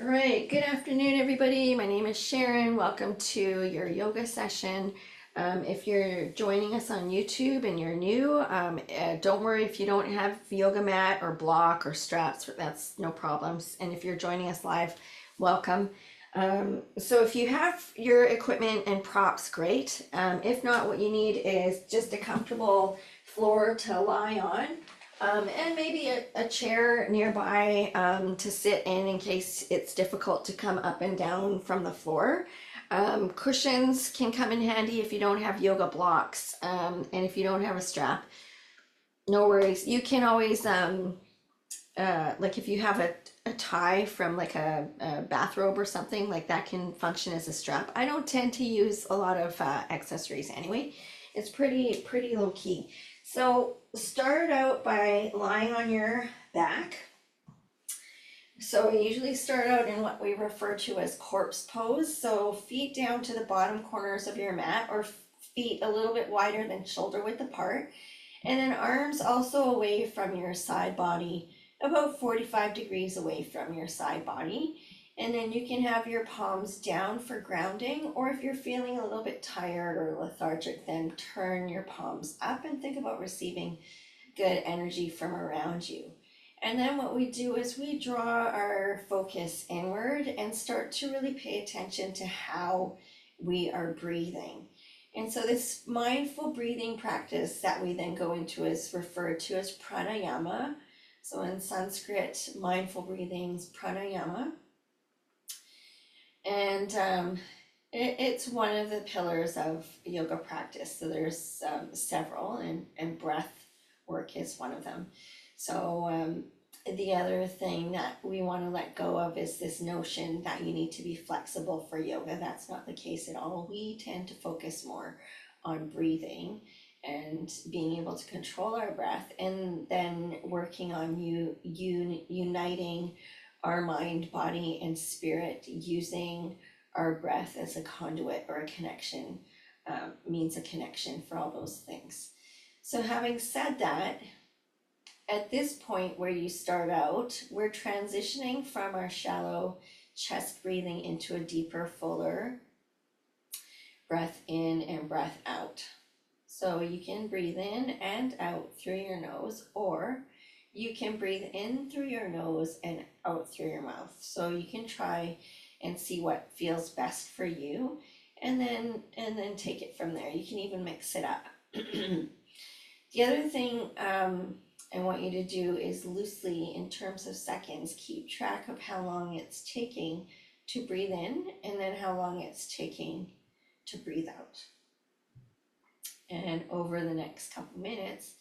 All right, good afternoon, everybody. My name is Sharon. Welcome to your yoga session. If you're joining us on YouTube and you're new, don't worry if you don't have yoga mat or block or straps, that's no problems. And if you're joining us live, welcome. So if you have your equipment and props, great. If not, what you need is just a comfortable floor to lie on. And maybe a chair nearby to sit in case it's difficult to come up and down from the floor. Cushions can come in handy if you don't have yoga blocks, and if you don't have a strap, no worries. You can always, like if you have a tie from like a bathrobe or something, like that can function as a strap. I don't tend to use a lot of accessories anyway. It's pretty low key. So start out by lying on your back. So we usually start out in what we refer to as corpse pose. So feet down to the bottom corners of your mat, or feet a little bit wider than shoulder width apart. And then arms also away from your side body, about 45 degrees away from your side body. And then you can have your palms down for grounding, or if you're feeling a little bit tired or lethargic, then turn your palms up and think about receiving good energy from around you. And then what we do is we draw our focus inward and start to really pay attention to how we are breathing. And so this mindful breathing practice that we then go into is referred to as pranayama. So in Sanskrit, mindful breathing is pranayama. And it's one of the pillars of yoga practice. So there's several, and breath work is one of them. So the other thing that we want to let go of is this notion that you need to be flexible for yoga. That's not the case at all. We tend to focus more on breathing and being able to control our breath, and then working on uniting our mind, body, and spirit, using our breath as a conduit or a connection, means a connection for all those things. So having said that, at this point where you start out, we're transitioning from our shallow chest breathing into a deeper, fuller breath in and breath out. So you can breathe in and out through your nose, or you can breathe in through your nose and out through your mouth. So you can try and see what feels best for you, and then take it from there. You can even mix it up. The other thing I want you to do is loosely, in terms of seconds, keep track of how long it's taking to breathe in, and then how long it's taking to breathe out. And over the next couple minutes,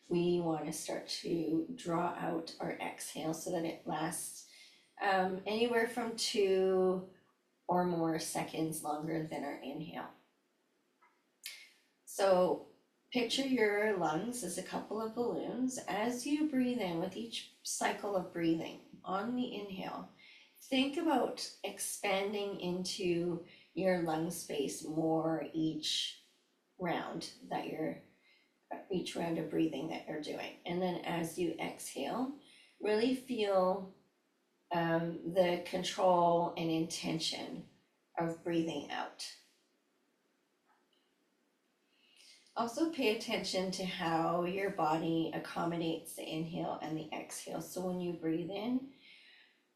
we want to start to draw out our exhale so that it lasts anywhere from 2 or more seconds longer than our inhale. So picture your lungs as a couple of balloons. As you breathe in, with each cycle of breathing on the inhale, think about expanding into your lung space more each round of breathing that you're doing. And then as you exhale, really feel the control and intention of breathing out. Also pay attention to how your body accommodates the inhale and the exhale. So when you breathe in,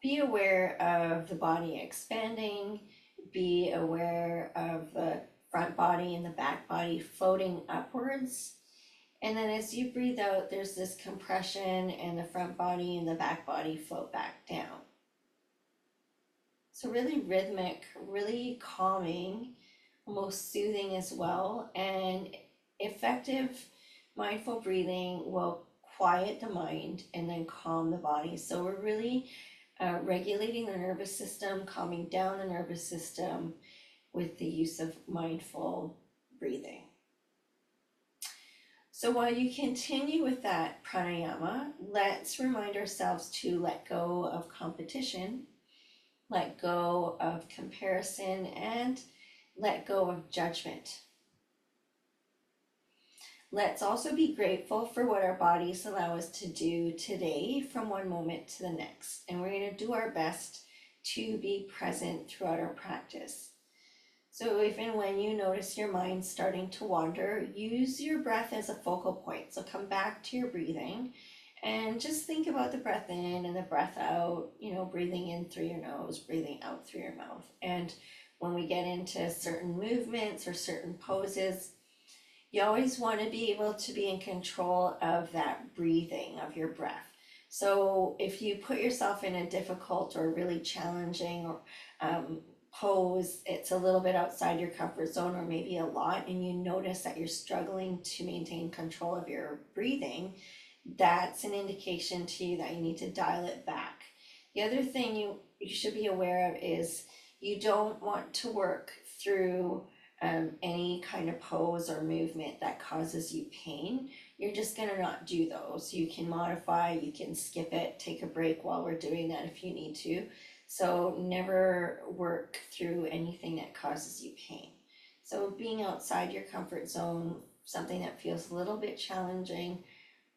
be aware of the body expanding, be aware of the front body and the back body floating upwards. And then as you breathe out, there's this compression, and the front body and the back body float back down. So really rhythmic, really calming, almost soothing as well. And effective mindful breathing will quiet the mind and then calm the body. So we're really regulating the nervous system, calming down the nervous system with the use of mindful breathing. So while you continue with that pranayama, let's remind ourselves to let go of competition, let go of comparison, and let go of judgment. Let's also be grateful for what our bodies allow us to do today from one moment to the next. And we're going to do our best to be present throughout our practice. So if and when you notice your mind starting to wander, use your breath as a focal point. So come back to your breathing and just think about the breath in and the breath out, breathing in through your nose, breathing out through your mouth. And when we get into certain movements or certain poses, you always want to be able to be in control of that breathing of your breath. So if you put yourself in a difficult or really challenging pose, it's a little bit outside your comfort zone or maybe a lot, and you notice that you're struggling to maintain control of your breathing, that's an indication to you that you need to dial it back. The other thing you should be aware of is you don't want to work through any kind of pose or movement that causes you pain. You're just gonna not do those. You can modify, you can skip it, take a break while we're doing that if you need to. So never work through anything that causes you pain. So being outside your comfort zone, something that feels a little bit challenging,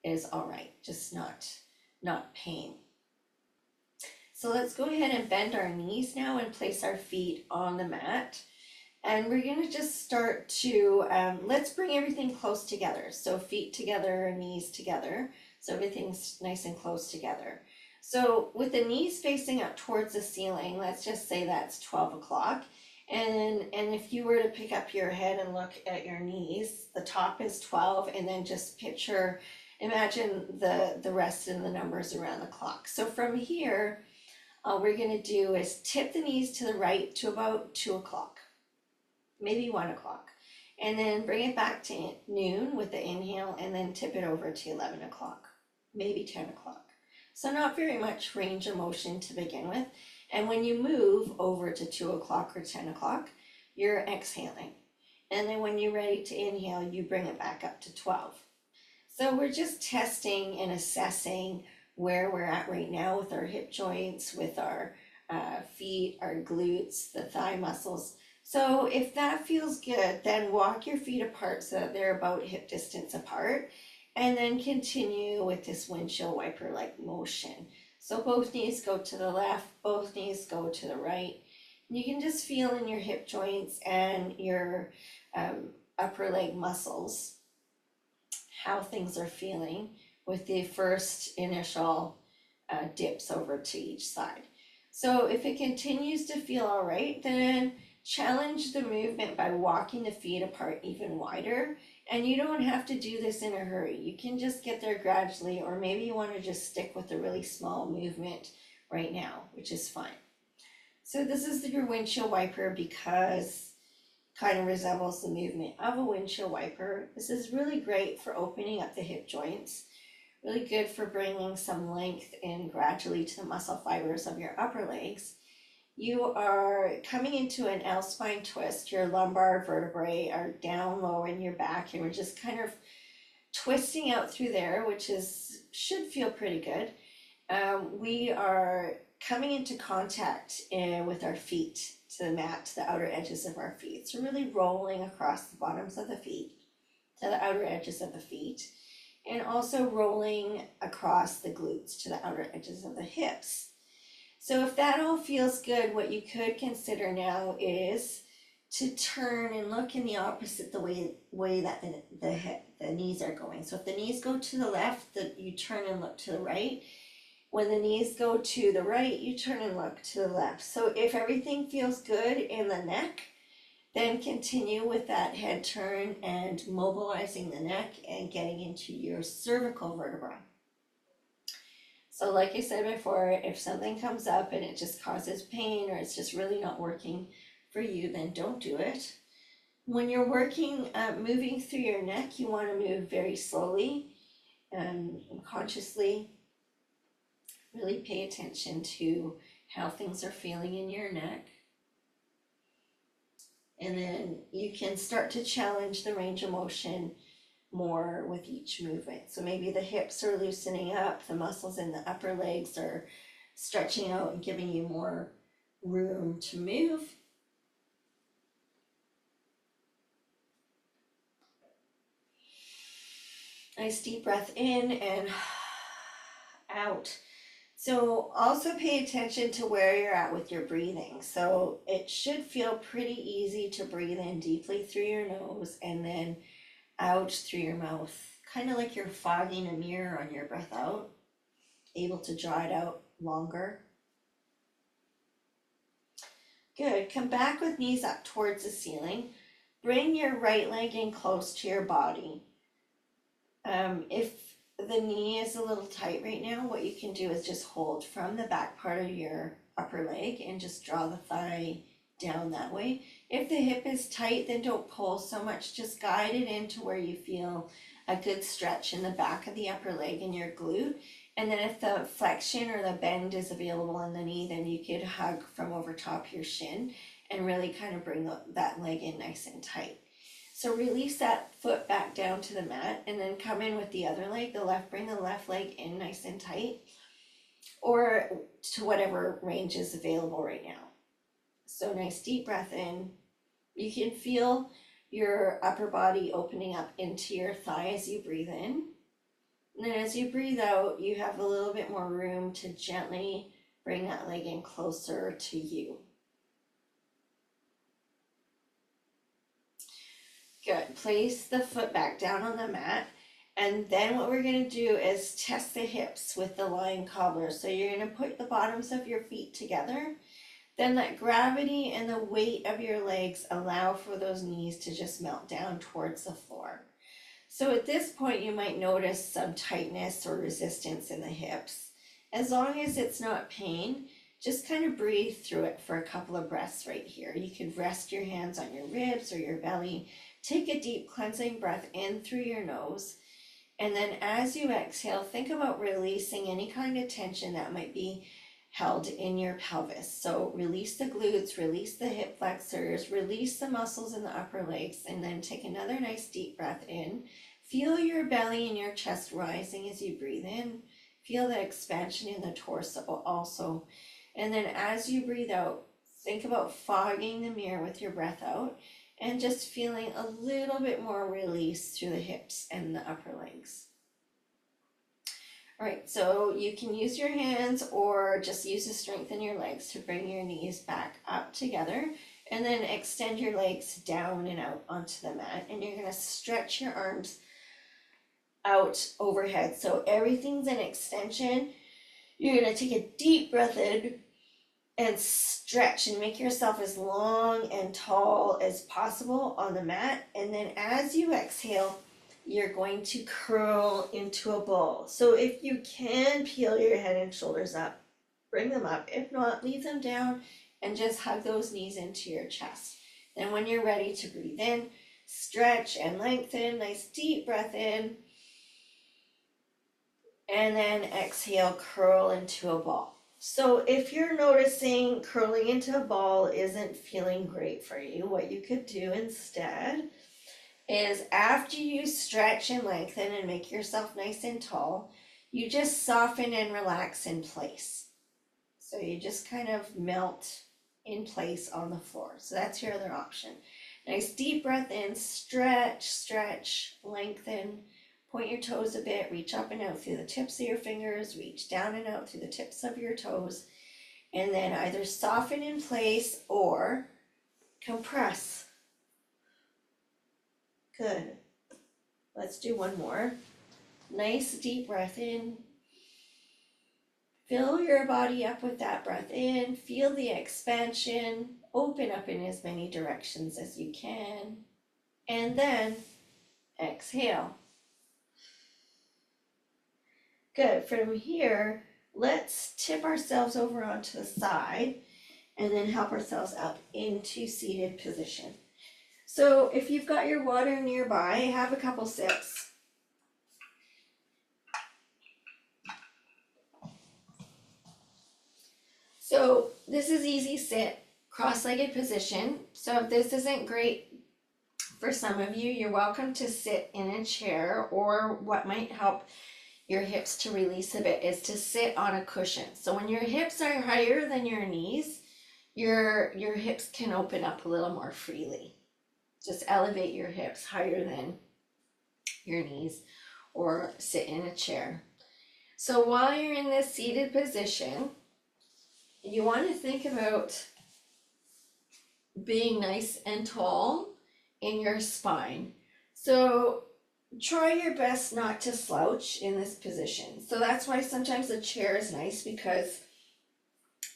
is all right, just not pain. So let's go ahead and bend our knees now and place our feet on the mat. And we're gonna just start to, let's bring everything close together. So feet together, knees together. So everything's nice and close together. So with the knees facing up towards the ceiling, let's just say that's 12 o'clock. And if you were to pick up your head and look at your knees, the top is 12, and then just imagine the rest of the numbers around the clock. So from here, all we're gonna do is tip the knees to the right to about 2 o'clock, maybe 1 o'clock. And then bring it back to noon with the inhale, and then tip it over to 11 o'clock, maybe 10 o'clock. So not very much range of motion to begin with. And when you move over to 2 o'clock or 10 o'clock, you're exhaling. And then when you're ready to inhale, you bring it back up to 12. So we're just testing and assessing where we're at right now with our hip joints, with our feet, our glutes, the thigh muscles. So if that feels good, then walk your feet apart so that they're about hip distance apart. And then continue with this windshield wiper-like motion. So both knees go to the left, both knees go to the right. You can just feel in your hip joints and your upper leg muscles how things are feeling with the first initial dips over to each side. So if it continues to feel all right, then challenge the movement by walking the feet apart even wider. And you don't have to do this in a hurry. You can just get there gradually, or maybe you want to just stick with a really small movement right now, which is fine. So this is your windshield wiper because it kind of resembles the movement of a windshield wiper. This is really great for opening up the hip joints, really good for bringing some length in gradually to the muscle fibers of your upper legs. You are coming into an L spine twist. Your lumbar vertebrae are down low in your back, and we're just kind of twisting out through there, which should feel pretty good. We are coming into contact with our feet to the mat, to the outer edges of our feet. So really rolling across the bottoms of the feet to the outer edges of the feet, and also rolling across the glutes to the outer edges of the hips. So if that all feels good, what you could consider now is to turn and look in the opposite the way that the knees are going. So if the knees go to the left, you turn and look to the right. When the knees go to the right, you turn and look to the left. So if everything feels good in the neck, then continue with that head turn and mobilizing the neck and getting into your cervical vertebra. So like I said before, if something comes up and it just causes pain or it's just really not working for you, then don't do it. When you're moving through your neck, you want to move very slowly and consciously. Really pay attention to how things are feeling in your neck. And then you can start to challenge the range of motion more with each movement. So maybe the hips are loosening up, the muscles in the upper legs are stretching out and giving you more room to move. Nice deep breath in and out. So also pay attention to where you're at with your breathing. So it should feel pretty easy to breathe in deeply through your nose and then out through your mouth, kind of like you're fogging a mirror on your breath out, able to draw it out longer. Good. Come back with knees up towards the ceiling. Bring your right leg in close to your body. If the knee is a little tight right now, what you can do is just hold from the back part of your upper leg and just draw the thigh down that way. If the hip is tight, then don't pull so much, just guide it into where you feel a good stretch in the back of the upper leg and your glute. And then if the flexion or the bend is available in the knee, then you could hug from over top your shin and really kind of bring that leg in nice and tight. So release that foot back down to the mat and then come in with the other leg, the left, bring the left leg in nice and tight, or to whatever range is available right now. So nice deep breath in. You can feel your upper body opening up into your thigh as you breathe in. And then as you breathe out, you have a little bit more room to gently bring that leg in closer to you. Good. Place the foot back down on the mat. And then what we're going to do is test the hips with the lying cobbler. So you're going to put the bottoms of your feet together. Then let gravity and the weight of your legs allow for those knees to just melt down towards the floor. So at this point, you might notice some tightness or resistance in the hips. As long as it's not pain, just kind of breathe through it for a couple of breaths right here. You can rest your hands on your ribs or your belly. Take a deep cleansing breath in through your nose. And then as you exhale, think about releasing any kind of tension that might be held in your pelvis. So release the glutes, release the hip flexors, release the muscles in the upper legs, and then take another nice deep breath in. Feel your belly and your chest rising as you breathe in. Feel the expansion in the torso also. And then as you breathe out, think about fogging the mirror with your breath out and just feeling a little bit more release through the hips and the upper legs. All right, so you can use your hands or just use the strength in your legs to bring your knees back up together and then extend your legs down and out onto the mat. And you're gonna stretch your arms out overhead. So everything's an extension. You're gonna take a deep breath in and stretch and make yourself as long and tall as possible on the mat. And then as you exhale, you're going to curl into a ball. So if you can peel your head and shoulders up, bring them up. If not, leave them down and just hug those knees into your chest. Then when you're ready to breathe in, stretch and lengthen, nice deep breath in. And then exhale, curl into a ball. So if you're noticing curling into a ball isn't feeling great for you, what you could do instead is after you stretch and lengthen and make yourself nice and tall, you just soften and relax in place. So you just kind of melt in place on the floor. So that's your other option. Nice deep breath in, stretch, stretch, lengthen, point your toes a bit, reach up and out through the tips of your fingers, reach down and out through the tips of your toes, and then either soften in place or compress. Good. Let's do one more. Nice deep breath in. Fill your body up with that breath in. Feel the expansion. Open up in as many directions as you can. And then exhale. Good. From here, let's tip ourselves over onto the side and then help ourselves up into seated position. So if you've got your water nearby, have a couple sips. So this is easy sit, cross-legged position. So if this isn't great for some of you, you're welcome to sit in a chair, or what might help your hips to release a bit is to sit on a cushion. So when your hips are higher than your knees, your hips can open up a little more freely. Just elevate your hips higher than your knees or sit in a chair. So while you're in this seated position, you want to think about being nice and tall in your spine. So try your best not to slouch in this position. So that's why sometimes the chair is nice, because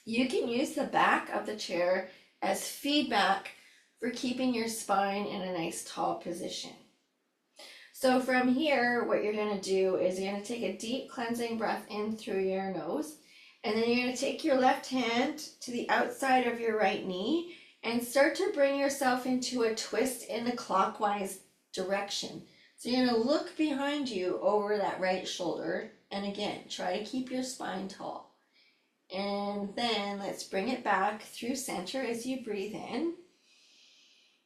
you can use the back of the chair as feedback for keeping your spine in a nice tall position. So from here, what you're going to do is you're going to take a deep cleansing breath in through your nose, and then you're going to take your left hand to the outside of your right knee and start to bring yourself into a twist in the clockwise direction. So you're going to look behind you over that right shoulder, and again, try to keep your spine tall. And then let's bring it back through center as you breathe in.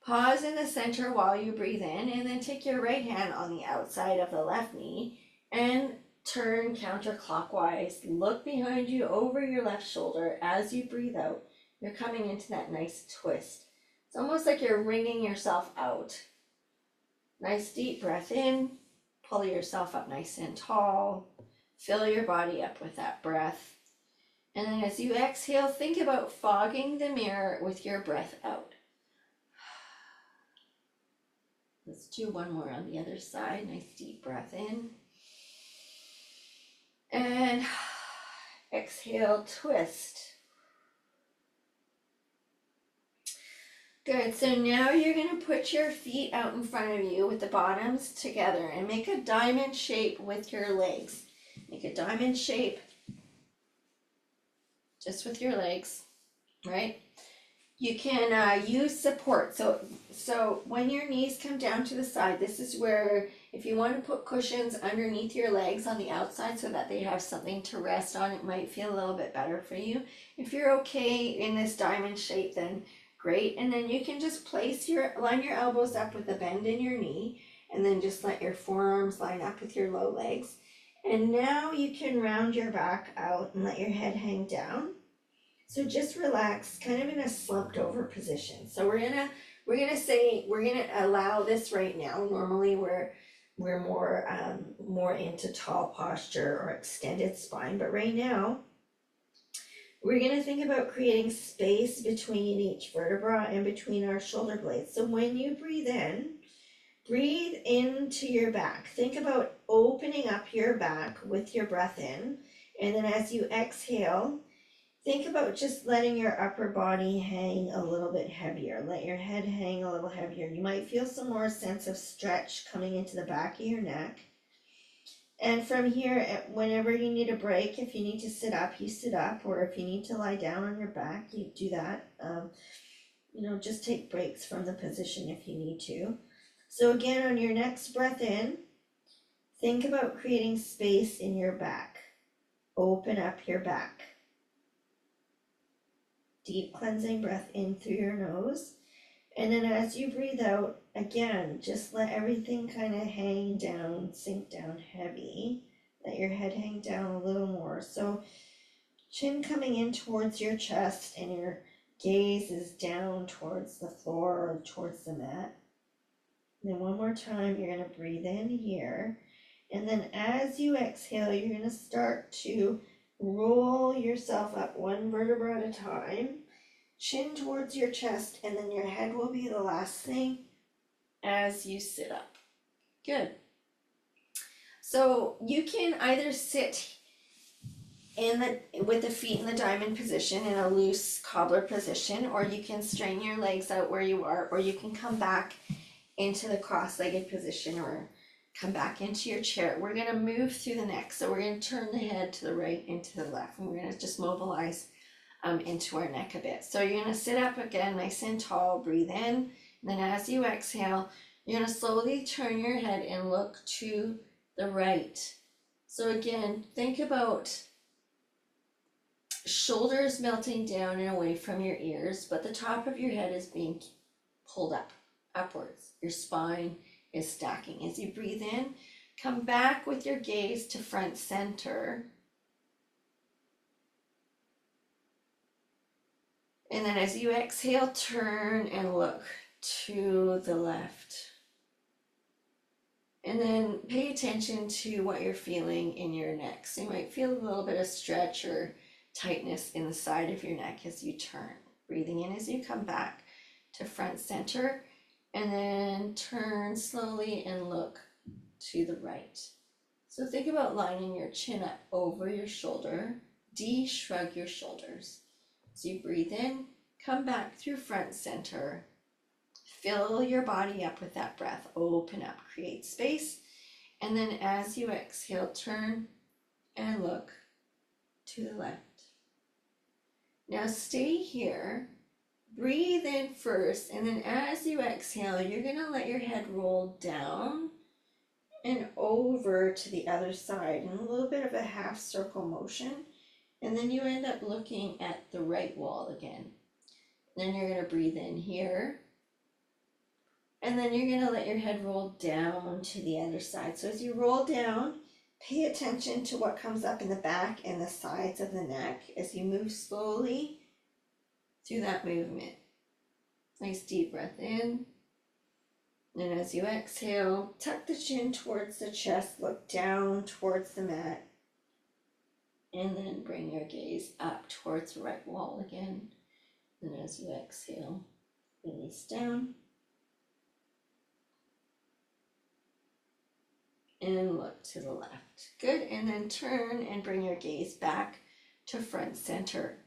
Pause in the center while you breathe in, and then take your right hand on the outside of the left knee and turn counterclockwise. Look behind you over your left shoulder as you breathe out. You're coming into that nice twist. It's almost like you're wringing yourself out. Nice deep breath in, pull yourself up nice and tall, fill your body up with that breath. And then as you exhale, think about fogging the mirror with your breath out. Let's do one more on the other side. Nice deep breath in. And exhale, twist. Good. So now you're going to put your feet out in front of you with the bottoms together and make a diamond shape with your legs. Make a diamond shape just with your legs, right? You can use support. So when your knees come down to the side, this is where, if you want to put cushions underneath your legs on the outside so that they have something to rest on, it might feel a little bit better for you. If you're okay in this diamond shape, then great. And then you can just line your elbows up with a bend in your knee, and then just let your forearms line up with your low legs. And now you can round your back out and let your head hang down. So just relax, kind of in a slumped over position. So we're gonna allow this right now. Normally we're more into tall posture or extended spine, but right now we're gonna think about creating space between each vertebra and between our shoulder blades. So when you breathe into your back. Think about opening up your back with your breath in, and then as you exhale, think about just letting your upper body hang a little bit heavier. Let your head hang a little heavier. You might feel some more sense of stretch coming into the back of your neck. And from here, whenever you need a break, if you need to sit up, you sit up, or if you need to lie down on your back, you do that. Just take breaks from the position if you need to. So again, on your next breath in, think about creating space in your back. Open up your back. Deep cleansing breath in through your nose. And then as you breathe out, again, just let everything kind of hang down, sink down heavy. Let your head hang down a little more. So chin coming in towards your chest, and your gaze is down towards the floor or towards the mat. And then one more time, you're going to breathe in here. And then as you exhale, you're going to start to roll yourself up one vertebra at a time, chin towards your chest, and then your head will be the last thing as you sit up. Good. So you can either sit with the feet in the diamond position in a loose cobbler position, or you can strain your legs out where you are, or you can come back into the cross-legged position or come back into your chair. We're going to move through the neck. So we're going to turn the head to the right and to the left, and we're going to just mobilize into our neck a bit. So you're going to sit up again, nice and tall, breathe in, and then as you exhale, you're going to slowly turn your head and look to the right. So again, think about shoulders melting down and away from your ears, but the top of your head is being pulled upwards. Your spine is stacking. As you breathe in, come back with your gaze to front center. And then as you exhale, turn and look to the left. And then pay attention to what you're feeling in your neck. So you might feel a little bit of stretch or tightness in the side of your neck as you turn. Breathing in as you come back to front center, and then turn slowly and look to the right. So think about lining your chin up over your shoulder. Shrug your shoulders. So you breathe in, come back through front center. Fill your body up with that breath. Open up, create space. And then as you exhale, turn and look to the left. Now stay here. Breathe in first, and then as you exhale, you're going to let your head roll down and over to the other side in a little bit of a half circle motion. And then you end up looking at the right wall again. Then you're going to breathe in here. And then you're going to let your head roll down to the other side. So as you roll down, pay attention to what comes up in the back and the sides of the neck as you move slowly through that movement. Nice deep breath in. And as you exhale, tuck the chin towards the chest, look down towards the mat. And then bring your gaze up towards the right wall again. And as you exhale, release down. And look to the left. Good. And then turn and bring your gaze back to front center.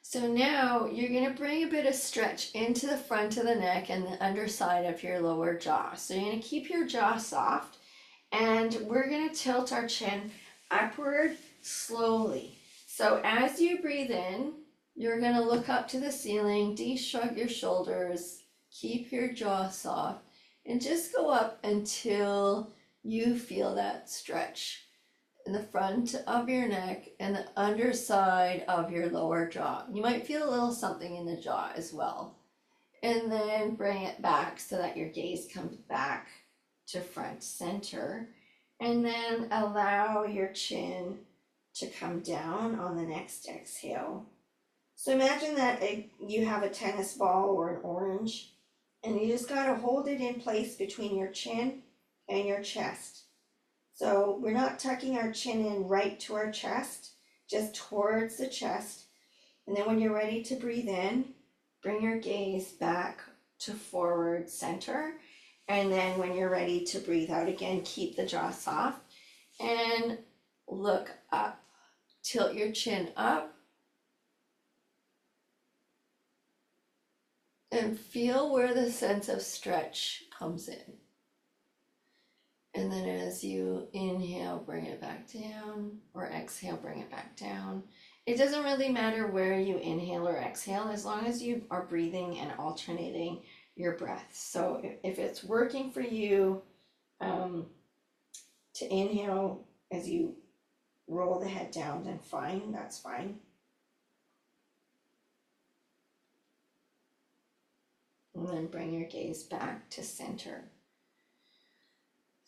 So now you're going to bring a bit of stretch into the front of the neck and the underside of your lower jaw. So you're going to keep your jaw soft, and we're going to tilt our chin upward slowly. So as you breathe in, you're going to look up to the ceiling, shrug your shoulders, keep your jaw soft, and just go up until you feel that stretch in the front of your neck and the underside of your lower jaw. You might feel a little something in the jaw as well. And then bring it back so that your gaze comes back to front center. And then allow your chin to come down on the next exhale. So imagine that you have a tennis ball or an orange, and you just got to hold it in place between your chin and your chest. So we're not tucking our chin in right to our chest, just towards the chest. And then when you're ready to breathe in, bring your gaze back to forward center. And then when you're ready to breathe out again, keep the jaw soft and look up. Tilt your chin up. And feel where the sense of stretch comes in. And then as you inhale, bring it back down, or exhale, bring it back down. It doesn't really matter where you inhale or exhale, as long as you are breathing and alternating your breath. So if it's working for you to inhale as you roll the head down, then fine, that's fine. And then bring your gaze back to center.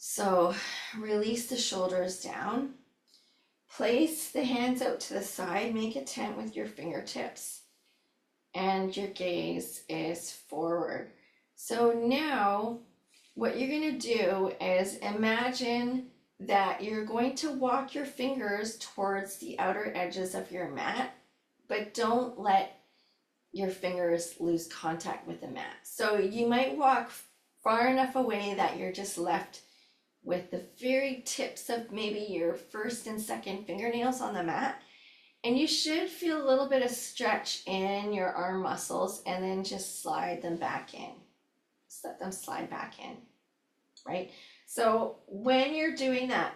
So release the shoulders down. Place the hands out to the side. Make a tent with your fingertips. And your gaze is forward. So now what you're going to do is imagine that you're going to walk your fingers towards the outer edges of your mat, but don't let your fingers lose contact with the mat. So you might walk far enough away that you're just left with the very tips of maybe your first and second fingernails on the mat. And you should feel a little bit of stretch in your arm muscles, and then just slide them back in. Just let them slide back in, right? So when you're doing that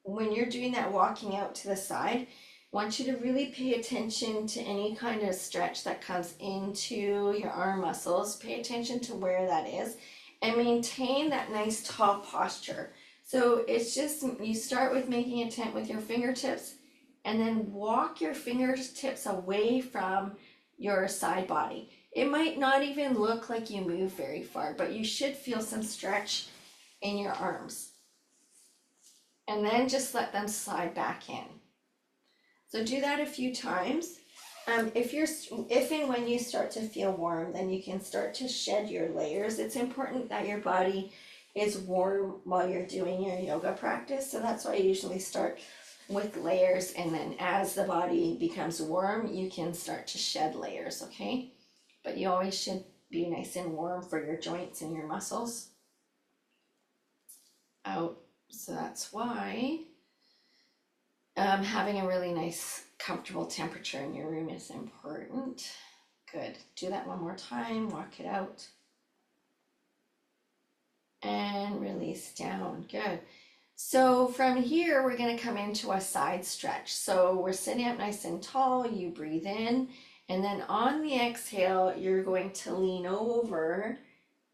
walking out to the side, I want you to really pay attention to any kind of stretch that comes into your arm muscles. Pay attention to where that is and maintain that nice tall posture. So it's just, you start with making a tent with your fingertips and then walk your fingertips away from your side body. It might not even look like you move very far, but you should feel some stretch in your arms. And then just let them slide back in. So do that a few times. If and when you start to feel warm, then you can start to shed your layers. It's important that your body is warm while you're doing your yoga practice. So that's why I usually start with layers, and then as the body becomes warm, you can start to shed layers, okay? But you always should be nice and warm for your joints and your muscles. Out. So that's why having a really nice, comfortable temperature in your room is important. Good. Do that one more time. Walk it out. And release down. Good. So from here, we're going to come into a side stretch. So we're sitting up nice and tall. You breathe in, and then on the exhale, you're going to lean over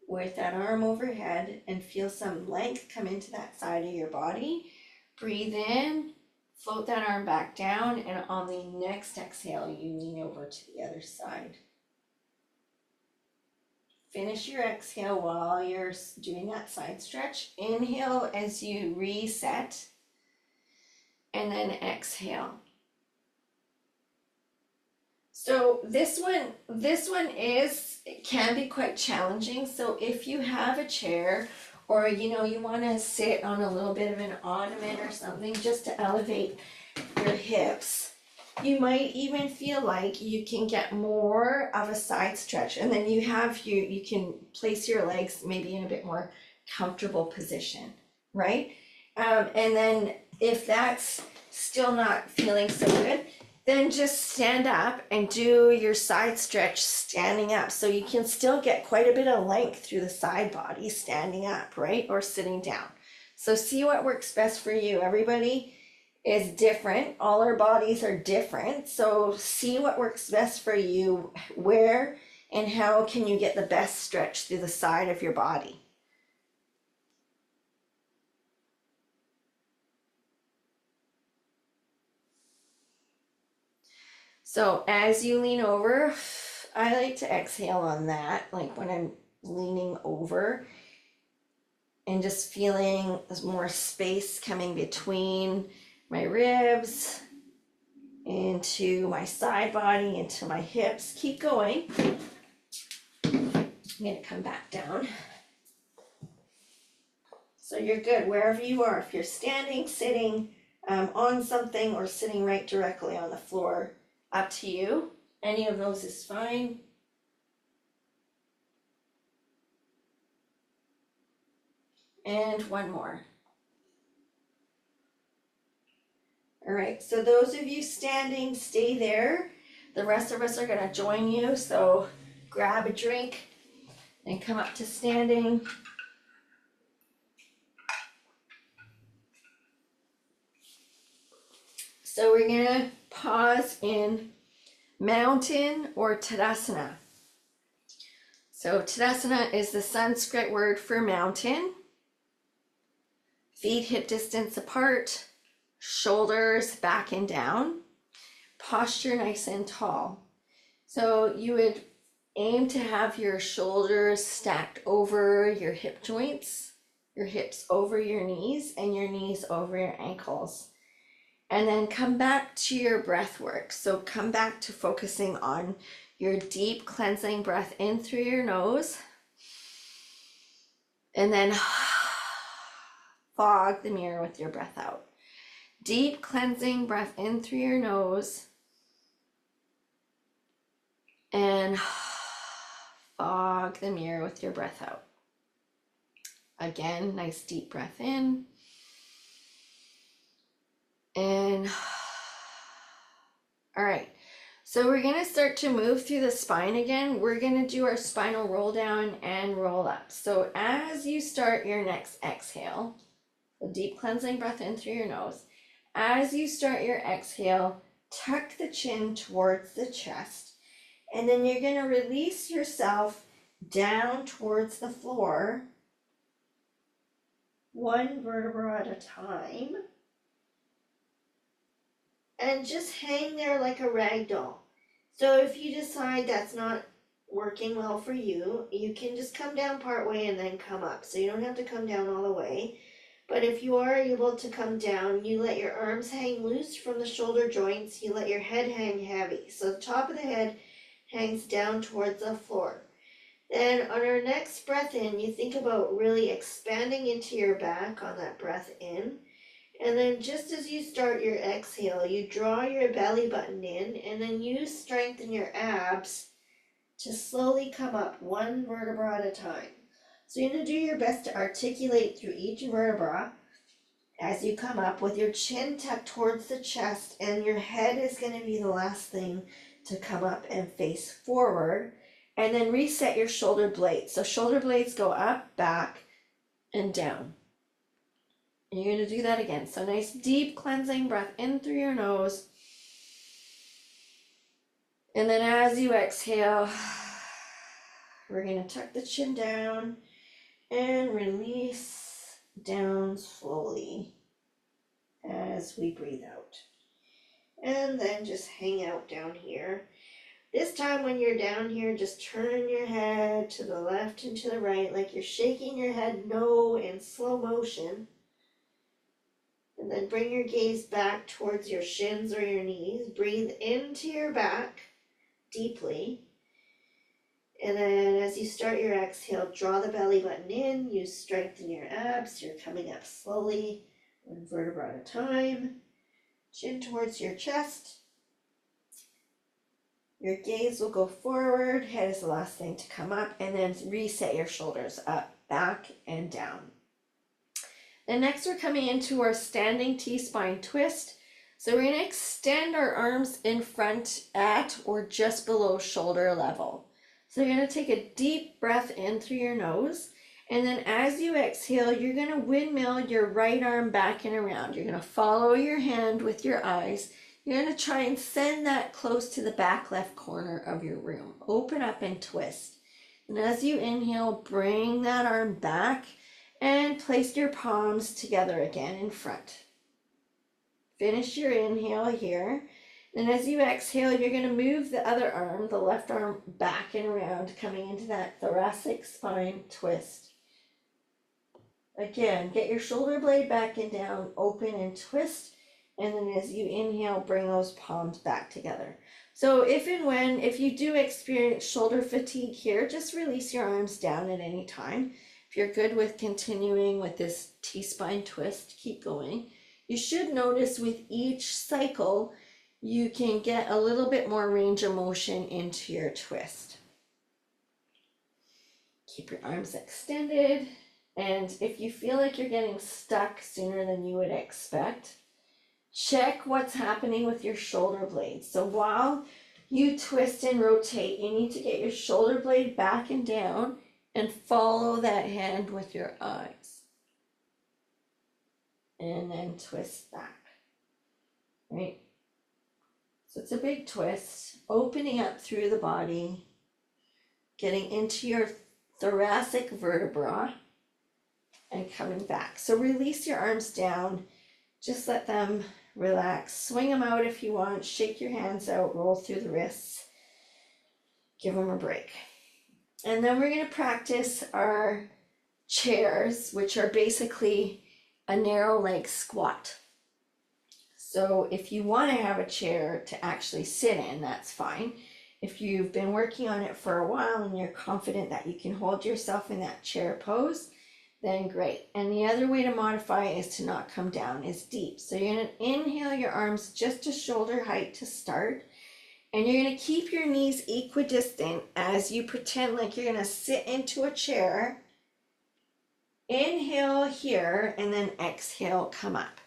with that arm overhead and feel some length come into that side of your body. Breathe in, float that arm back down, and on the next exhale, you lean over to the other side. Finish your exhale while you're doing that side stretch. Inhale as you reset, and then exhale. So this one can be quite challenging. So if you have a chair, or you want to sit on a little bit of an ottoman or something just to elevate your hips, you might even feel like you can get more of a side stretch, and then you can place your legs maybe in a bit more comfortable position, right? And then if that's still not feeling so good, then just stand up and do your side stretch standing up. So you can still get quite a bit of length through the side body standing up, right? Or sitting down. So see what works best for you. Everybody is different. All our bodies are different. So see what works best for you. Where and how can you get the best stretch through the side of your body? So as you lean over, I like to exhale on that, like when I'm leaning over, and just feeling there's more space coming between my ribs, into my side body, into my hips. Keep going. I'm going to come back down. So you're good wherever you are. If you're standing, sitting on something, or sitting right directly on the floor, up to you. Any of those is fine. And one more. All right, so those of you standing, stay there. The rest of us are going to join you. So grab a drink and come up to standing. So we're going to pause in mountain or Tadasana. So Tadasana is the Sanskrit word for mountain. Feet hip distance apart, shoulders back and down, posture nice and tall. So you would aim to have your shoulders stacked over your hip joints, your hips over your knees, and your knees over your ankles. And then come back to your breath work. So come back to focusing on your deep cleansing breath in through your nose. And then fog the mirror with your breath out. Deep cleansing breath in through your nose. And fog the mirror with your breath out. Again, nice deep breath in. And all right, so we're going to start to move through the spine again. We're going to do our spinal roll down and roll up. So as you start your next exhale, a deep cleansing breath in through your nose. As you start your exhale, tuck the chin towards the chest, and then you're going to release yourself down towards the floor, one vertebra at a time. And just hang there like a rag doll. So if you decide that's not working well for you, you can just come down part way and then come up. So you don't have to come down all the way. But if you are able to come down, you let your arms hang loose from the shoulder joints. You let your head hang heavy. So the top of the head hangs down towards the floor. Then on our next breath in, you think about really expanding into your back on that breath in. And then just as you start your exhale, you draw your belly button in and then you strengthen your abs to slowly come up one vertebra at a time. So you're going to do your best to articulate through each vertebra as you come up with your chin tucked towards the chest, and your head is going to be the last thing to come up and face forward. And then reset your shoulder blades. So shoulder blades go up, back, and down. And you're going to do that again. So nice deep cleansing breath in through your nose. And then as you exhale, we're going to tuck the chin down and release down slowly as we breathe out. And then just hang out down here. This time when you're down here, just turn your head to the left and to the right like you're shaking your head no in slow motion. And then bring your gaze back towards your shins or your knees. Breathe into your back deeply. And then as you start your exhale, draw the belly button in. You strengthen your abs. You're coming up slowly, one vertebra at a time. Chin towards your chest. Your gaze will go forward. Head is the last thing to come up. And then reset your shoulders up, back, and down. And next we're coming into our standing T-spine twist. So we're going to extend our arms in front at or just below shoulder level. So you're going to take a deep breath in through your nose. And then as you exhale, you're going to windmill your right arm back and around. You're going to follow your hand with your eyes. You're going to try and send that close to the back left corner of your room. Open up and twist. And as you inhale, bring that arm back and place your palms together again in front. Finish your inhale here. And as you exhale, you're going to move the other arm, the left arm, back and around, coming into that thoracic spine twist. Again, get your shoulder blade back and down, open and twist. And then as you inhale, bring those palms back together. So if you do experience shoulder fatigue here, just release your arms down at any time. If you're good with continuing with this T-spine twist, keep going. You should notice with each cycle, you can get a little bit more range of motion into your twist. Keep your arms extended. And if you feel like you're getting stuck sooner than you would expect, check what's happening with your shoulder blades. So while you twist and rotate, you need to get your shoulder blade back and down and follow that hand with your eyes. And then twist back, right? So it's a big twist, opening up through the body, getting into your thoracic vertebra and coming back. So release your arms down, just let them relax. Swing them out if you want, shake your hands out, roll through the wrists, give them a break. And then we're going to practice our chairs, which are basically a narrow leg squat. So if you want to have a chair to actually sit in, that's fine. If you've been working on it for a while and you're confident that you can hold yourself in that chair pose, then great. And the other way to modify is to not come down as deep. So you're going to inhale your arms just to shoulder height to start. And you're going to keep your knees equidistant as you pretend like you're going to sit into a chair. Inhale here and then exhale, come up.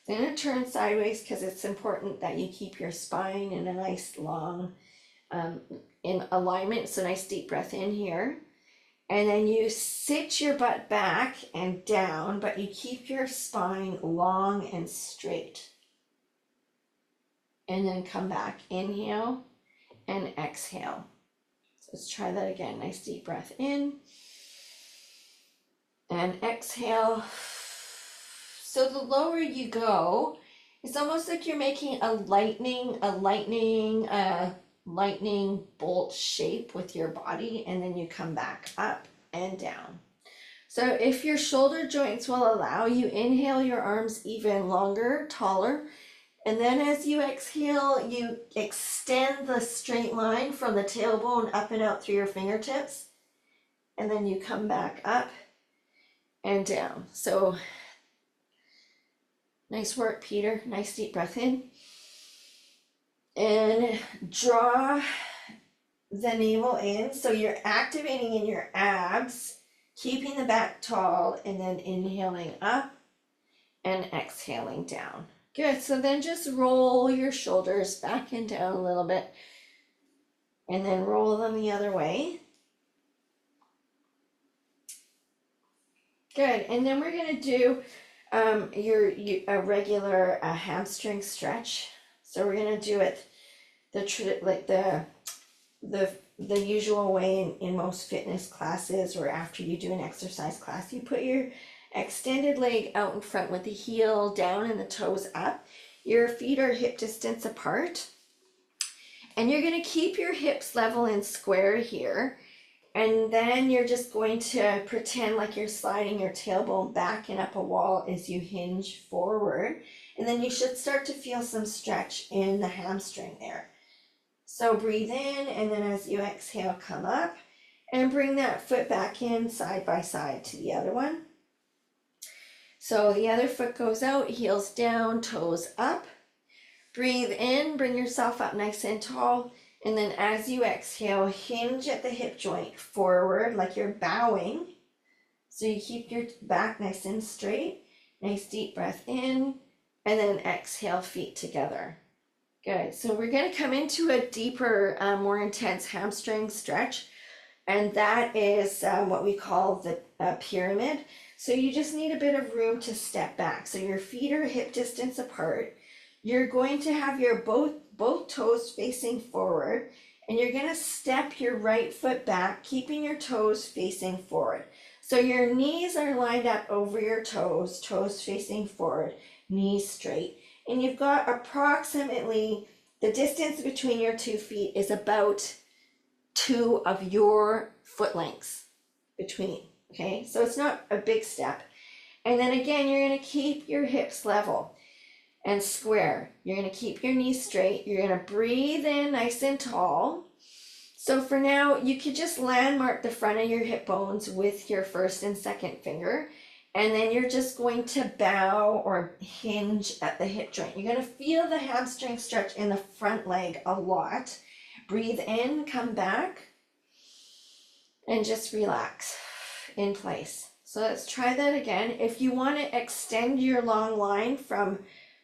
Then turn sideways because it's important that you keep your spine in a nice long in alignment. So nice deep breath in here. And then you sit your butt back and down, but you keep your spine long and straight. And then come back, inhale and exhale. So let's try that again. Nice deep breath in and exhale. So the lower you go, it's almost like you're making a lightning bolt shape with your body, and then you come back up and down. So if your shoulder joints will allow, you inhale your arms even longer, taller, and then as you exhale, you extend the straight line from the tailbone up and out through your fingertips, and then you come back up and down. So nice work, Peter. Nice deep breath in. And draw the navel in. So you're activating in your abs, keeping the back tall, and then inhaling up and exhaling down. Good. So then just roll your shoulders back and down a little bit, and then roll them the other way. Good. And then we're going to do a regular hamstring stretch. So we're going to do it the usual way in most fitness classes, or after you do an exercise class. You put your extended leg out in front with the heel down and the toes up. Your feet are hip distance apart. And you're going to keep your hips level and square here. And then you're just going to pretend like you're sliding your tailbone back and up a wall as you hinge forward. And then you should start to feel some stretch in the hamstring there. So breathe in, and then as you exhale, come up and bring that foot back in side by side to the other one. So the other foot goes out, heels down, toes up. Breathe in, bring yourself up nice and tall. And then as you exhale, hinge at the hip joint forward like you're bowing. So you keep your back nice and straight. Nice deep breath in, and then exhale, feet together. Good. So we're going to come into a deeper, more intense hamstring stretch. And that is what we call the pyramid. So you just need a bit of room to step back. So your feet are hip distance apart. You're going to have your both toes facing forward, and you're going to step your right foot back, keeping your toes facing forward. So your knees are lined up over your toes, toes facing forward, knees straight. And you've got approximately, the distance between your 2 feet is about 2 of your foot lengths between, okay? So it's not a big step. And then again, you're going to keep your hips level and square. You're going to keep your knees straight. You're going to breathe in nice and tall. So for now, you could just landmark the front of your hip bones with your first and second finger. And then you're just going to bow or hinge at the hip joint. You're going to feel the hamstring stretch in the front leg a lot. Breathe in, come back, and just relax in place. So let's try that again. If you want to extend your long line from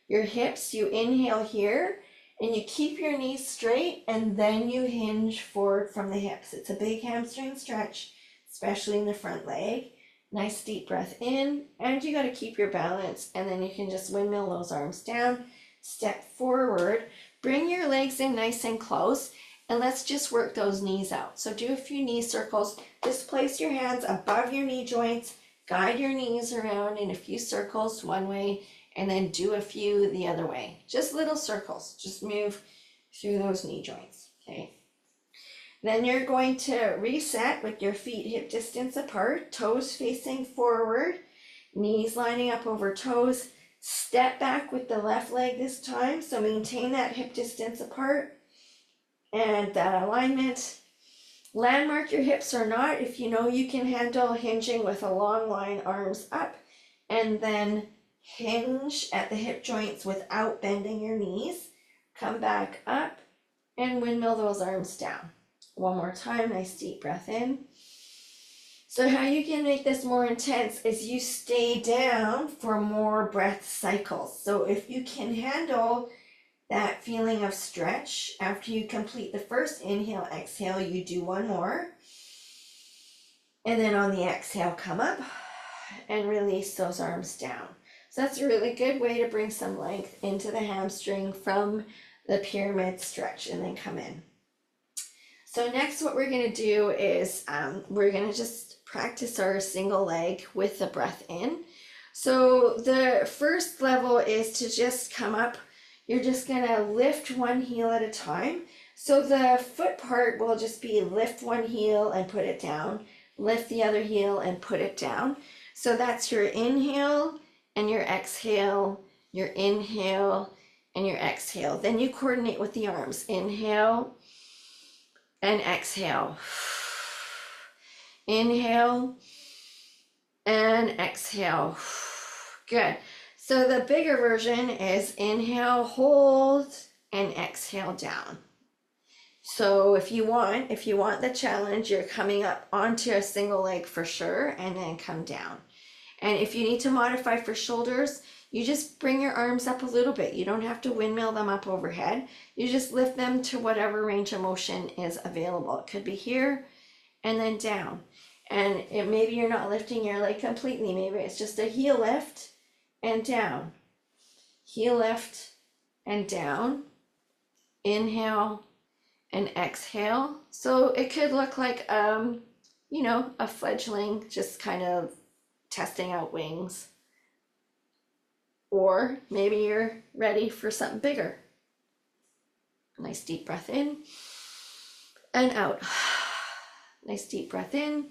your hips, you inhale here, and you keep your knees straight, and then you hinge forward from the hips. It's a big hamstring stretch, especially in the front leg. Nice deep breath in, and you got to keep your balance, and then you can just windmill those arms down, step forward, bring your legs in nice and close, and let's just work those knees out. So do a few knee circles. Just place your hands above your knee joints, guide your knees around in a few circles one way, and then do a few the other way. Just little circles, just move through those knee joints, okay? Then you're going to reset with your feet hip distance apart, toes facing forward, knees lining up over toes. Step back with the left leg this time, so maintain that hip distance apart and that alignment. Landmark your hips or not if you know you can handle hinging with a long line, arms up, and then hinge at the hip joints without bending your knees. Come back up and windmill those arms down. One more time, nice deep breath in. So how you can make this more intense is you stay down for more breath cycles. So if you can handle that feeling of stretch after you complete the first inhale, exhale, you do one more. And then on the exhale, come up and release those arms down. So that's a really good way to bring some length into the hamstring from the pyramid stretch, and then come in. So next what we're going to do is we're going to just practice our single leg with the breath in. So the first level is to just come up. You're just going to lift one heel at a time. So the foot part will just be lift one heel and put it down, lift the other heel and put it down. So that's your inhale and your exhale, your inhale and your exhale. Then you coordinate with the arms. Inhale and exhale. Inhale and exhale. Good. So the bigger version is inhale, hold, and exhale down. So if you want the challenge, you're coming up onto a single leg for sure, and then come down. And if you need to modify for shoulders, you just bring your arms up a little bit. You don't have to windmill them up overhead. You just lift them to whatever range of motion is available. It could be here and then down. And maybe you're not lifting your leg completely. Maybe it's just a heel lift and down. Heel lift and down. Inhale and exhale. So it could look like, you know, a fledgling just kind of testing out wings. Or maybe you're ready for something bigger. Nice deep breath in and out. Nice deep breath in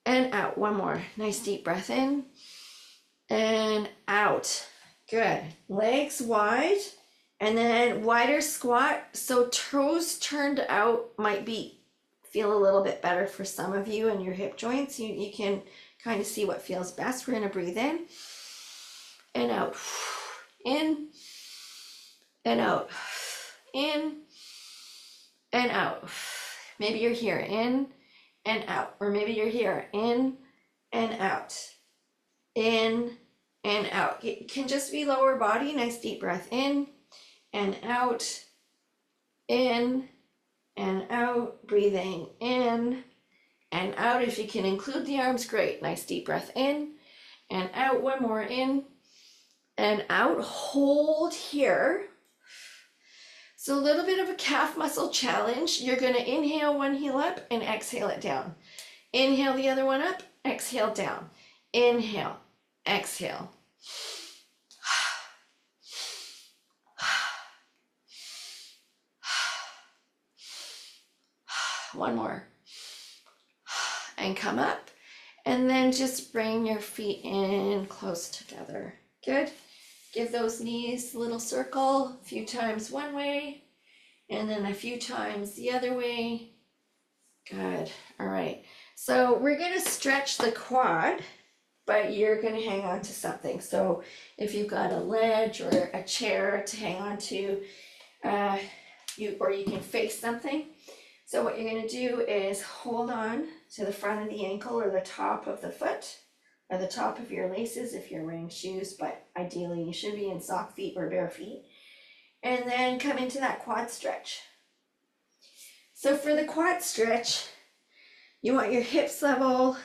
and out. One more. Nice deep breath in and out. Good. Legs wide and then wider squat. So toes turned out might feel a little bit better for some of you and your hip joints. You can kind of see what feels best. We're going to breathe in and out. In and out. In and out. Maybe you're here, in and out. Or maybe you're here, in and out. In and out. It can just be lower body. Nice deep breath in and out. In and out. Breathing in and out. If you can include the arms, great. Nice deep breath in and out. One more, in and out. Hold here. So a little bit of a calf muscle challenge. You're going to inhale one heel up and exhale it down. Inhale the other one up, exhale down. Inhale, exhale. One more. And come up. And then just bring your feet in close together. Good. Give those knees a little circle, a few times one way, and then a few times the other way. Good. All right. So we're going to stretch the quad, but you're going to hang on to something. So if you've got a ledge or a chair to hang on to, you can face something. So what you're going to do is hold on to the front of the ankle or the top of the foot, or the top of your laces if you're wearing shoes, but ideally you should be in sock feet or bare feet. And then come into that quad stretch. So for the quad stretch, you want your hips level,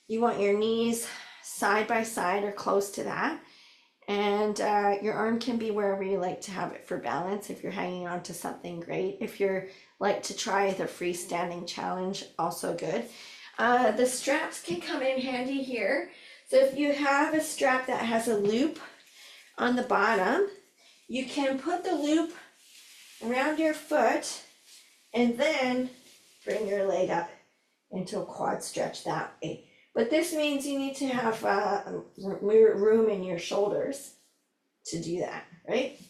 you want your knees side by side or close to that. And your arm can be wherever you like to have it for balance. If you're hanging on to something, great. If you're like to try the freestanding challenge, also good. The straps can come in handy here. So if you have a strap that has a loop on the bottom, you can put the loop around your foot and then bring your leg up into a quad stretch that way. But this means you need to have room in your shoulders to do that, right?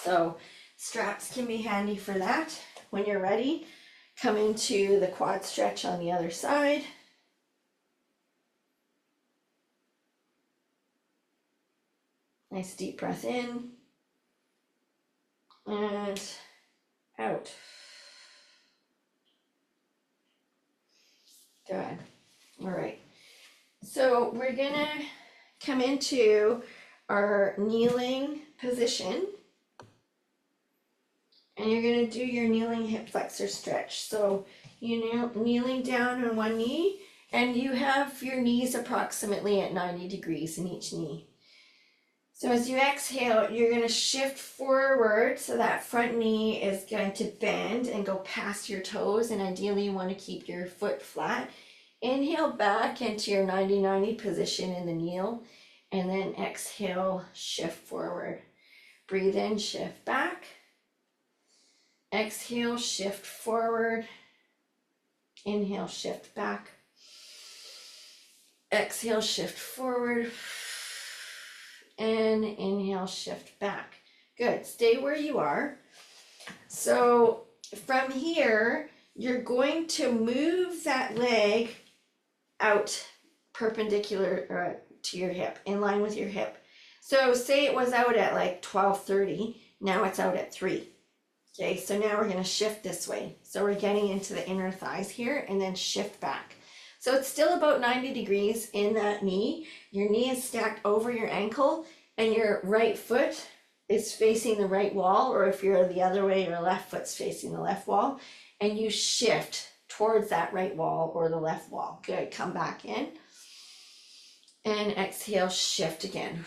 So straps can be handy for that. When you're ready, come into the quad stretch on the other side. Nice deep breath in and out. Good. All right. So we're gonna come into our kneeling position. And you're going to do your kneeling hip flexor stretch. So you're kneeling down on one knee, and you have your knees approximately at 90 degrees in each knee. So as you exhale, you're going to shift forward, so that front knee is going to bend and go past your toes, and ideally you want to keep your foot flat. Inhale back into your 90-90 position in the kneel, and then exhale, shift forward. Breathe in, shift back. Exhale, shift forward. Inhale, shift back. Exhale, shift forward. And inhale, shift back. Good. Stay where you are. So from here, you're going to move that leg out perpendicular to your hip, in line with your hip. So say it was out at like 12:30, now it's out at 3. Okay, so now we're going to shift this way. So we're getting into the inner thighs here and then shift back. So it's still about 90 degrees in that knee. Your knee is stacked over your ankle and your right foot is facing the right wall, or if you're the other way, your left foot's facing the left wall, and you shift towards that right wall or the left wall. Good, come back in and exhale, shift again.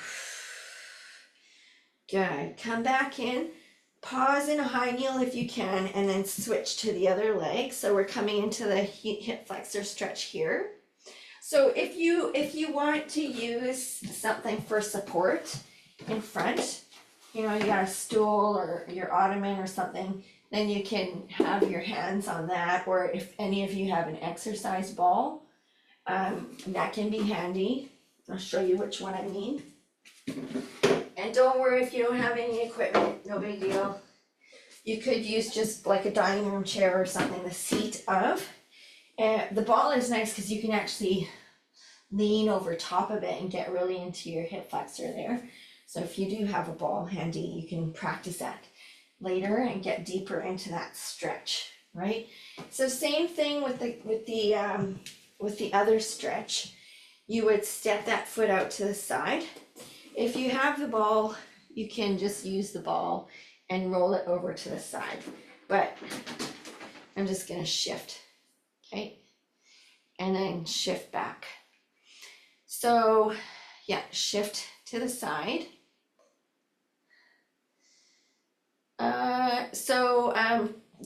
Good, come back in. Pause in a high kneel if you can, and then switch to the other leg. So we're coming into the hip flexor stretch here. So if you want to use something for support in front, you know, you got a stool or your ottoman or something, then you can have your hands on that. Or if any of you have an exercise ball, that can be handy. I'll show you which one I mean. And don't worry if you don't have any equipment, no big deal. You could use just like a dining room chair or something, the seat of. And the ball is nice because you can actually lean over top of it and get really into your hip flexor there. So if you do have a ball handy, you can practice that later and get deeper into that stretch, right? So same thing with the other stretch. You would step that foot out to the side. If you have the ball, you can just use the ball and roll it over to the side. But I'm just gonna shift, okay? And then shift back. So yeah, shift to the side.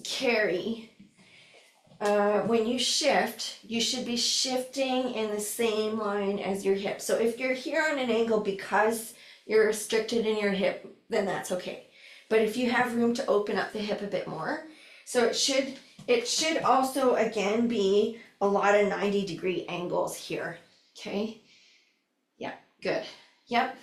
Carry. When you shift, you should be shifting in the same line as your hip. So if you're here on an angle because you're restricted in your hip, then that's okay. But if you have room to open up the hip a bit more, so it should also again be a lot of 90-degree angles here. Okay. Yeah, good. Yep.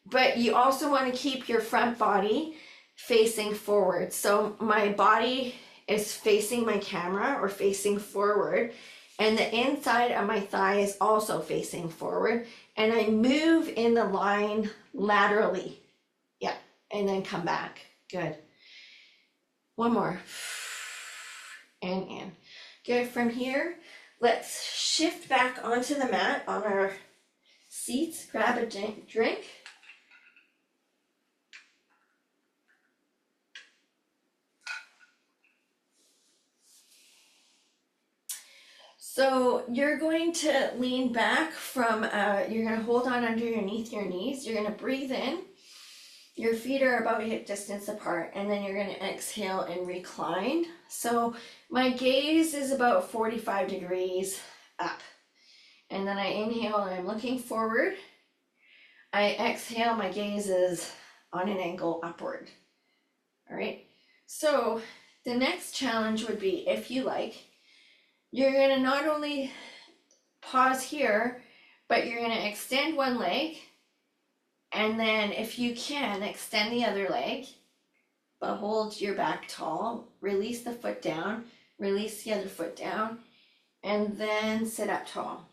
But you also want to keep your front body facing forward. So my body is facing my camera or facing forward, and the inside of my thigh is also facing forward, and I move in the line laterally. Yeah, and then come back. Good. One more. And in. Good. From here, let's shift back onto the mat on our seats. Grab a drink. So you're going to lean back from, you're going to hold on underneath your knees. You're going to breathe in. Your feet are about hip distance apart, and then you're going to exhale and recline. So my gaze is about 45 degrees up. And then I inhale and I'm looking forward. I exhale, my gaze is on an angle upward. All right. So the next challenge would be, if you like, you're going to not only pause here, but you're going to extend one leg, and then if you can, extend the other leg, but hold your back tall, release the foot down, release the other foot down, and then sit up tall.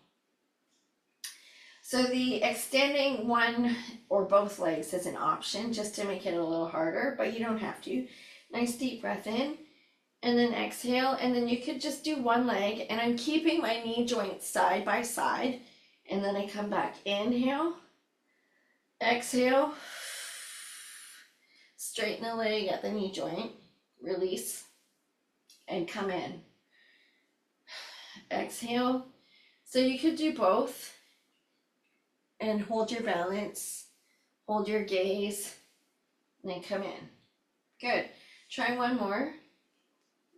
So the extending one or both legs is an option just to make it a little harder, but you don't have to. Nice deep breath in. And then exhale, and then you could just do one leg, and I'm keeping my knee joints side by side, and then I come back. Inhale, exhale, straighten the leg at the knee joint, release, and come in. Exhale. So you could do both, and hold your balance, hold your gaze, and then come in. Good. Try one more.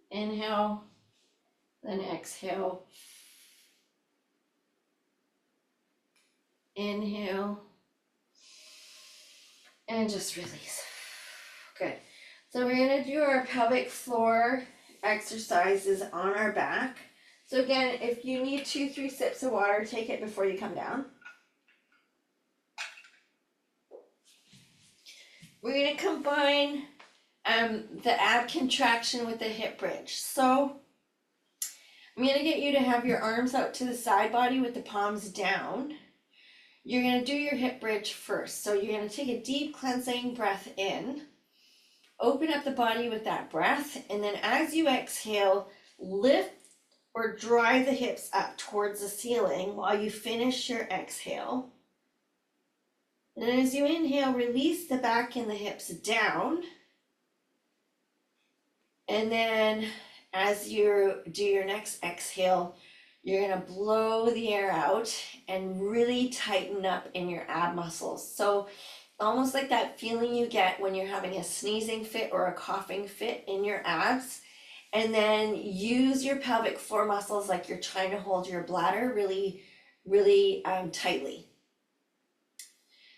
Inhale, then exhale. Inhale, and just release. Good. So we're going to do our pelvic floor exercises on our back. So again, if you need 2-3 sips of water, take it before you come down. We're going to combine the ab contraction with the hip bridge. So I'm gonna get you to have your arms out to the side body with the palms down. You're gonna do your hip bridge first. So you're gonna take a deep cleansing breath in, open up the body with that breath, and then as you exhale, lift or drive the hips up towards the ceiling while you finish your exhale. And then as you inhale, release the back and the hips down. And then as you do your next exhale, you're gonna blow the air out and really tighten up in your ab muscles. So almost like that feeling you get when you're having a sneezing fit or a coughing fit in your abs. And then use your pelvic floor muscles like you're trying to hold your bladder really, really tightly.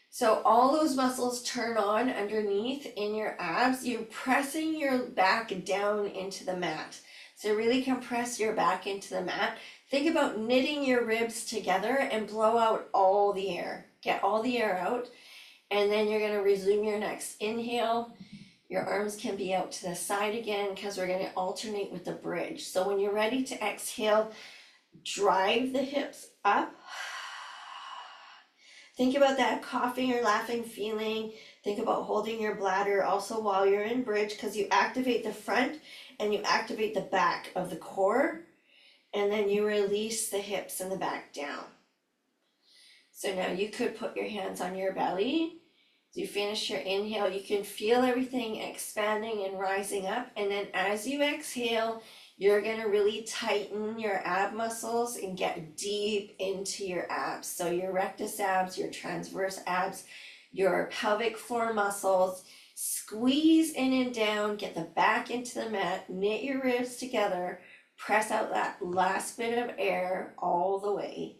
So all those muscles turn on underneath in your abs. You're pressing your back down into the mat. So really compress your back into the mat. Think about knitting your ribs together and blow out all the air. Get all the air out. And then you're gonna resume your next inhale. Your arms can be out to the side again because we're gonna alternate with the bridge. So when you're ready to exhale, drive the hips up. Think about that coughing or laughing feeling. Think about holding your bladder also while you're in bridge, because you activate the front and you activate the back of the core, and then you release the hips and the back down. So now you could put your hands on your belly. As you finish your inhale, you can feel everything expanding and rising up. And then as you exhale, you're gonna really tighten your ab muscles and get deep into your abs. So your rectus abs, your transverse abs, your pelvic floor muscles, squeeze in and down, get the back into the mat, knit your ribs together, press out that last bit of air all the way.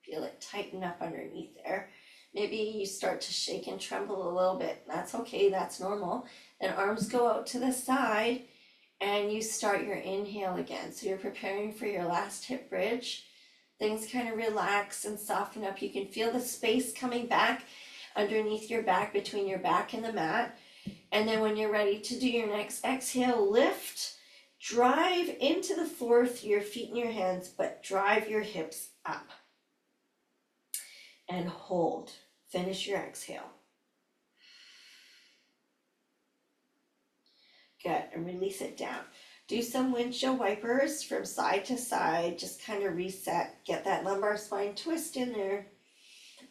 Feel it tighten up underneath there. Maybe you start to shake and tremble a little bit. That's okay, that's normal. Then arms go out to the side and you start your inhale again. So you're preparing for your last hip bridge. Things kind of relax and soften up. You can feel the space coming back underneath your back, between your back and the mat. And then when you're ready to do your next exhale, lift, drive into the floor through your feet and your hands, but drive your hips up. And hold. Finish your exhale. Good, and release it down. Do some windshield wipers from side to side, just kind of reset, get that lumbar spine twist in there.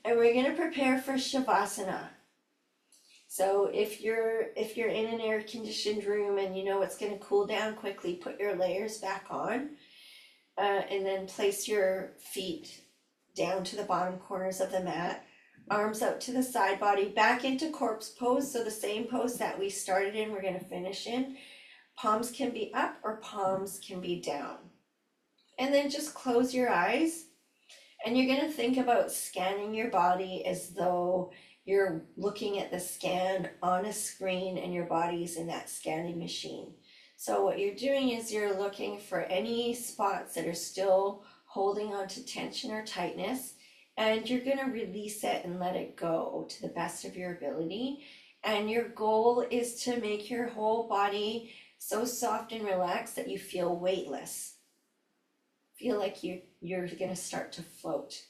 And we're gonna prepare for Shavasana. So if you're in an air conditioned room and you know it's gonna cool down quickly, put your layers back on, and then place your feet down to the bottom corners of the mat, arms out to the side body, back into corpse pose. So the same pose that we started in, we're gonna finish in. Palms can be up or palms can be down. And then just close your eyes and you're gonna think about scanning your body as though you're looking at the scan on a screen and your body's in that scanning machine. So what you're doing is you're looking for any spots that are still holding on to tension or tightness, and you're gonna release it and let it go to the best of your ability. And your goal is to make your whole body so soft and relaxed that you feel weightless. Feel like you're gonna start to float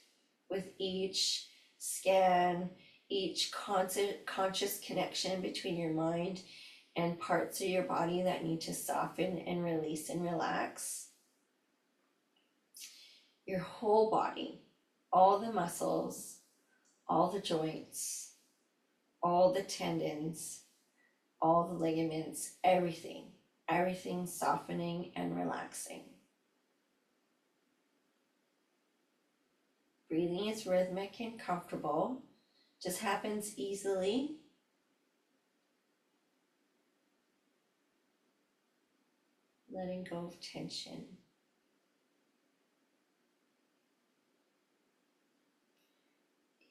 with each scan, each conscious connection between your mind and parts of your body that need to soften and release and relax. Your whole body, all the muscles, all the joints, all the tendons, all the ligaments, everything softening and relaxing. Breathing is rhythmic and comfortable, just happens easily. Letting go of tension.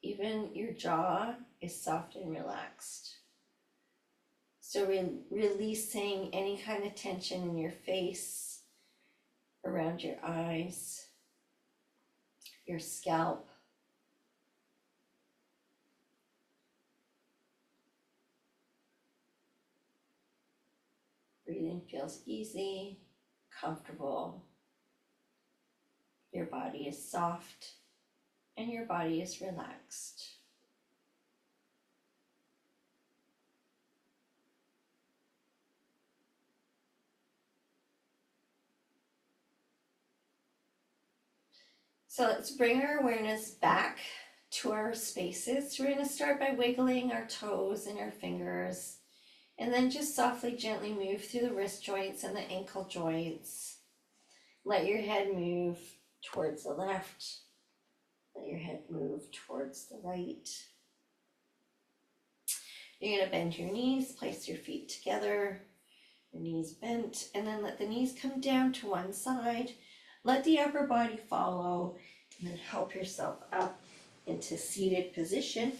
Even your jaw is soft and relaxed. So releasing any kind of tension in your face, around your eyes, your scalp. Breathing feels easy, comfortable. Your body is soft and your body is relaxed. So let's bring our awareness back to our spaces. We're going to start by wiggling our toes and our fingers, and then just softly, gently move through the wrist joints and the ankle joints. Let your head move towards the left. Let your head move towards the right. You're going to bend your knees, place your feet together, your knees bent, and then let the knees come down to one side. Let the upper body follow, and then help yourself up into seated position.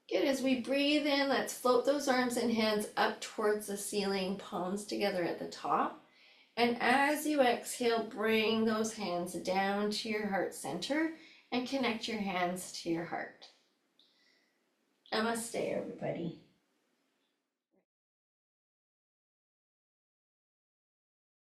Good. As we breathe in, let's float those arms and hands up towards the ceiling, palms together at the top. And as you exhale, bring those hands down to your heart center and connect your hands to your heart. Namaste, everybody.